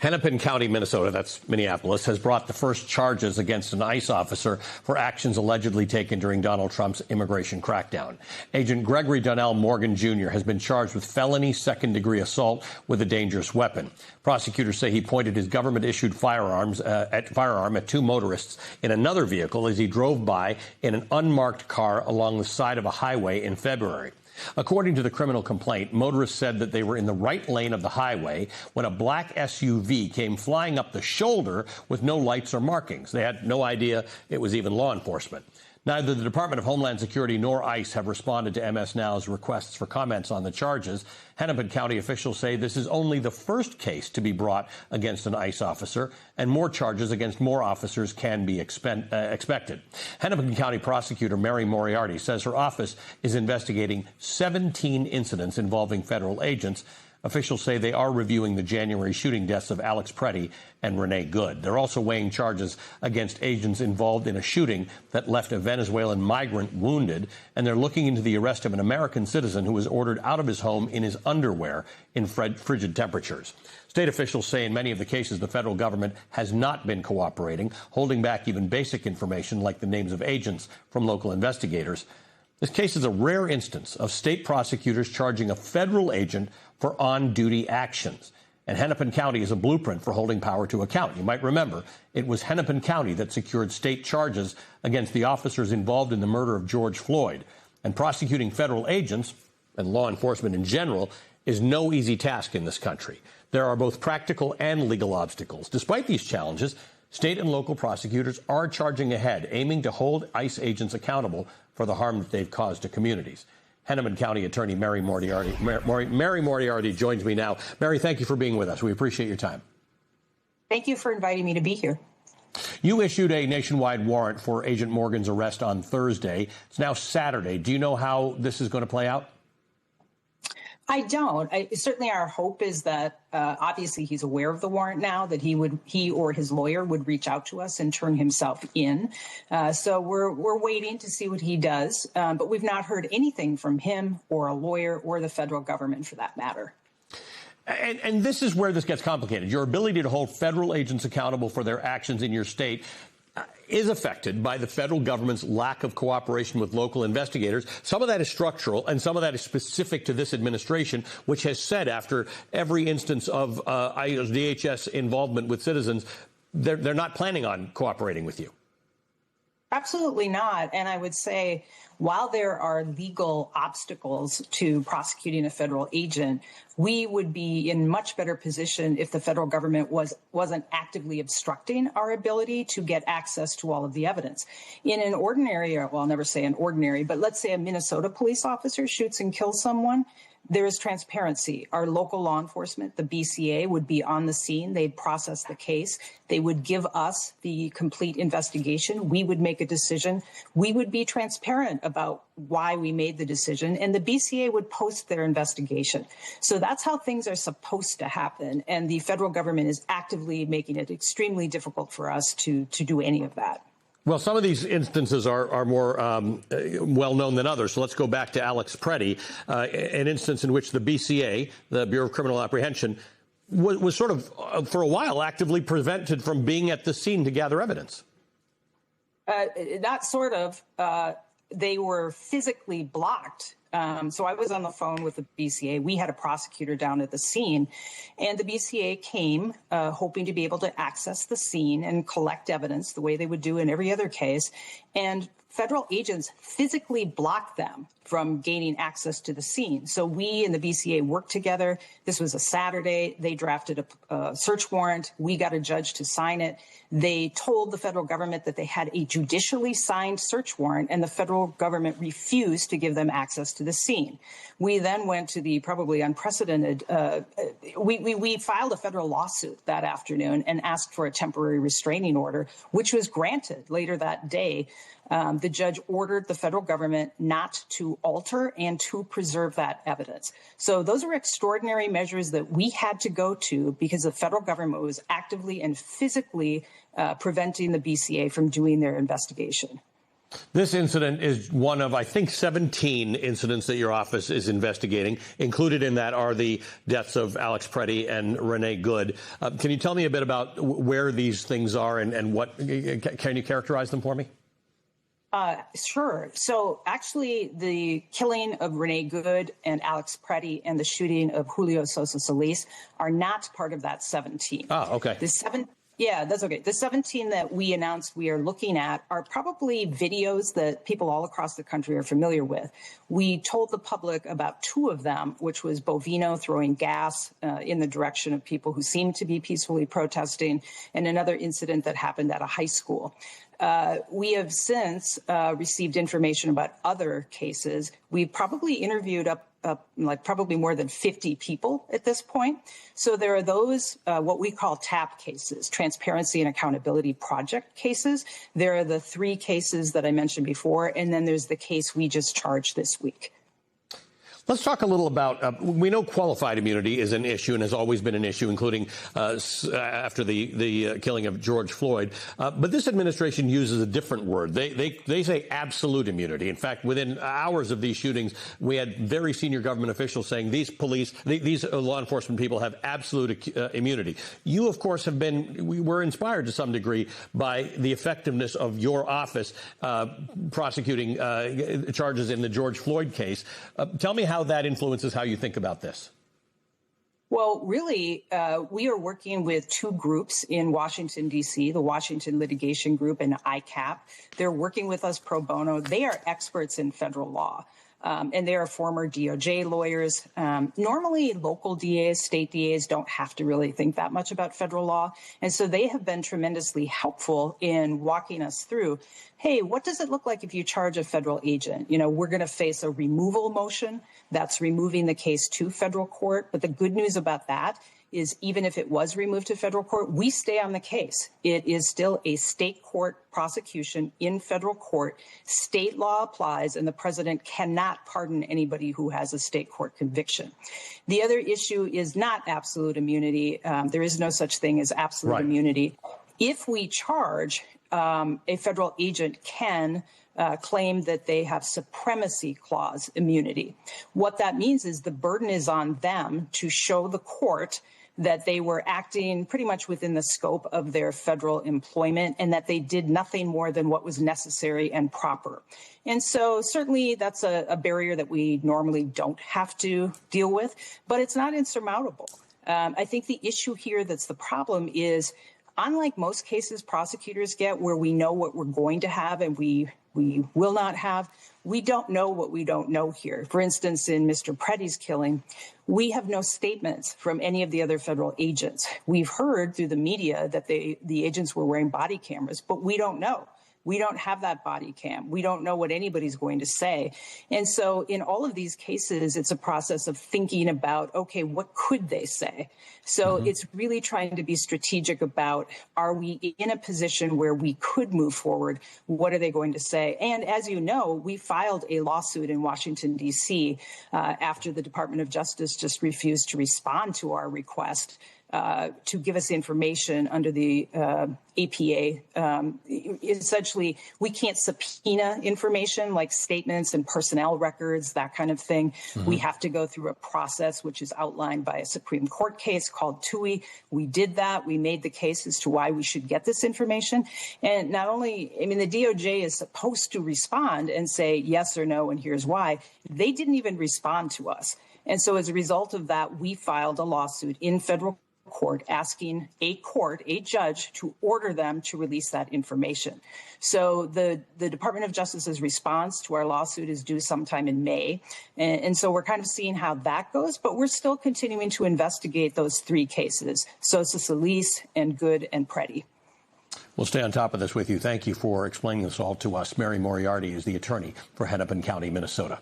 Hennepin County, Minnesota, that's Minneapolis, has brought the first charges against an ICE officer for actions allegedly taken during Donald Trump's immigration crackdown. Agent Gregory Donnell Morgan Jr. has been charged with felony second-degree assault with a dangerous weapon. Prosecutors say he pointed his government-issued firearm at two motorists in another vehicle as he drove by in an unmarked car along the side of a highway in February. According to the criminal complaint, motorists said that they were in the right lane of the highway when a black SUV came flying up the shoulder with no lights or markings. They had no idea it was even law enforcement. Neither the Department of Homeland Security nor ICE have responded to MS Now's requests for comments on the charges. Hennepin County officials say this is only the first case to be brought against an ICE officer, and more charges against more officers can be expected. Hennepin County prosecutor Mary Moriarty says her office is investigating 17 incidents involving federal agents. Officials say they are reviewing the January shooting deaths of Alex Preddy and Renee Good. They're also weighing charges against agents involved in a shooting that left a Venezuelan migrant wounded, and they're looking into the arrest of an American citizen who was ordered out of his home in his underwear in frigid temperatures. State officials say in many of the cases the federal government has not been cooperating, holding back even basic information like the names of agents from local investigators. This case is a rare instance of state prosecutors charging a federal agent for on-duty actions. And Hennepin County is a blueprint for holding power to account. You might remember it was Hennepin County that secured state charges against the officers involved in the murder of George Floyd. And prosecuting federal agents and law enforcement in general is no easy task in this country. There are both practical and legal obstacles. Despite these challenges, state and local prosecutors are charging ahead, aiming to hold ICE agents accountable for the harm that they've caused to communities. Hennepin County Attorney Mary Moriarty joins me now. Mary, thank you for being with us. We appreciate your time. Thank you for inviting me to be here. You issued a nationwide warrant for Agent Morgan's arrest on Thursday. It's now Saturday. Do you know how this is going to play out? I don't. Certainly our hope is that obviously he's aware of the warrant now, that he or his lawyer would reach out to us and turn himself in. So we're waiting to see what he does. But we've not heard anything from him or a lawyer or the federal government for that matter. And this is where this gets complicated. Your ability to hold federal agents accountable for their actions in your state is affected by the federal government's lack of cooperation with local investigators. Some of that is structural, and some of that is specific to this administration, which has said after every instance of DHS involvement with citizens, they're not planning on cooperating with you. Absolutely not. And I would say, while there are legal obstacles to prosecuting a federal agent, we would be in much better position if the federal government wasn't actively obstructing our ability to get access to all of the evidence. In an ordinary, well, I'll never say an ordinary, but let's say a Minnesota police officer shoots and kills someone, there is transparency. Our local law enforcement, the BCA, would be on the scene. They'd process the case. They would give us the complete investigation. We would make a decision. We would be transparent about why we made the decision, and the BCA would post their investigation. So that's how things are supposed to happen, and the federal government is actively making it extremely difficult for us to do any of that. Well, some of these instances are more well-known than others. So let's go back to Alex Preddy, an instance in which the BCA, the Bureau of Criminal Apprehension, was sort of, for a while, actively prevented from being at the scene to gather evidence. Not sort of. They were physically blocked. So I was on the phone with the BCA. We had a prosecutor down at the scene, and the BCA came hoping to be able to access the scene and collect evidence the way they would do in every other case. And federal agents physically blocked them from gaining access to the scene. So we and the BCA worked together. This was a Saturday. They drafted a search warrant. We got a judge to sign it. They told the federal government that they had a judicially signed search warrant, and the federal government refused to give them access to the scene. We then went to the probably unprecedented, we filed a federal lawsuit that afternoon and asked for a temporary restraining order, which was granted later that day. The judge ordered the federal government not to alter and to preserve that evidence. So those are extraordinary measures that we had to go to because the federal government was actively and physically preventing the BCA from doing their investigation. This incident is one of, I think, 17 incidents that your office is investigating. Included in that are the deaths of Alex Preddy and Renee Good. Can you tell me a bit about where these things are and what, can you characterize them for me? Sure. So actually, the killing of Renee Good and Alex Preddy and the shooting of Julio Sosa Solis are not part of that 17. Oh, okay. Yeah, that's okay. The 17 that we announced we are looking at are probably videos that people all across the country are familiar with. We told the public about 2 of them, which was Bovino throwing gas in the direction of people who seemed to be peacefully protesting, and another incident that happened at a high school. We have since received information about other cases. We've probably interviewed probably more than 50 people at this point. So there are those, what we call TAP cases, Transparency and Accountability Project cases. There are the 3 cases that I mentioned before, and then there's the case we just charged this week. Let's talk a little about, we know qualified immunity is an issue and has always been an issue, including after the killing of George Floyd. But this administration uses a different word. They say absolute immunity. In fact, within hours of these shootings, we had very senior government officials saying these law enforcement people have absolute immunity. You, of course, we were inspired to some degree by the effectiveness of your office prosecuting charges in the George Floyd case. Tell me how that influences how you think about this. Well, really, we are working with 2 groups in Washington, D.C., the Washington Litigation Group and ICAP. They're working with us pro bono. They are experts in federal law. And they are former DOJ lawyers. Normally, local DAs, state DAs don't have to really think that much about federal law. And so they have been tremendously helpful in walking us through, hey, what does it look like if you charge a federal agent? You know, we're going to face a removal motion. That's removing the case to federal court. But the good news about that is even if it was removed to federal court, we stay on the case. It is still a state court prosecution in federal court. State law applies, and the president cannot pardon anybody who has a state court conviction. The other issue is not absolute immunity. There is no such thing as absolute immunity. If we charge, a federal agent can claim that they have supremacy clause immunity. What that means is the burden is on them to show the court that they were acting pretty much within the scope of their federal employment and that they did nothing more than what was necessary and proper. And so certainly that's a barrier that we normally don't have to deal with, but it's not insurmountable. I think the issue here that's the problem is, unlike most cases prosecutors get where we know what we're going to have and we will not have, we don't know what we don't know here. For instance, in Mr. Preddy's killing, we have no statements from any of the other federal agents. We've heard through the media that the agents were wearing body cameras, but we don't know. We don't have that body cam. We don't know what anybody's going to say. And so in all of these cases, it's a process of thinking about, okay, what could they say? So it's really trying to be strategic about, are we in a position where we could move forward? What are they going to say? And as you know, we filed a lawsuit in Washington, D.C. After the Department of Justice just refused to respond to our request to give us information under the APA. Essentially, we can't subpoena information like statements and personnel records, that kind of thing. We have to go through a process which is outlined by a Supreme Court case called TUI. We did that. We made the case as to why we should get this information. And not only, I mean, the DOJ is supposed to respond and say yes or no, and here's why. They didn't even respond to us. And so as a result of that, we filed a lawsuit in federal court asking a judge to order them to release that information. So the Department of Justice's response to our lawsuit is due sometime in May. And so we're kind of seeing how that goes, but we're still continuing to investigate those 3 cases, Sosa Solis and Good and Preddy. We'll stay on top of this with you. Thank you for explaining this all to us. Mary Moriarty is the attorney for Hennepin County, Minnesota.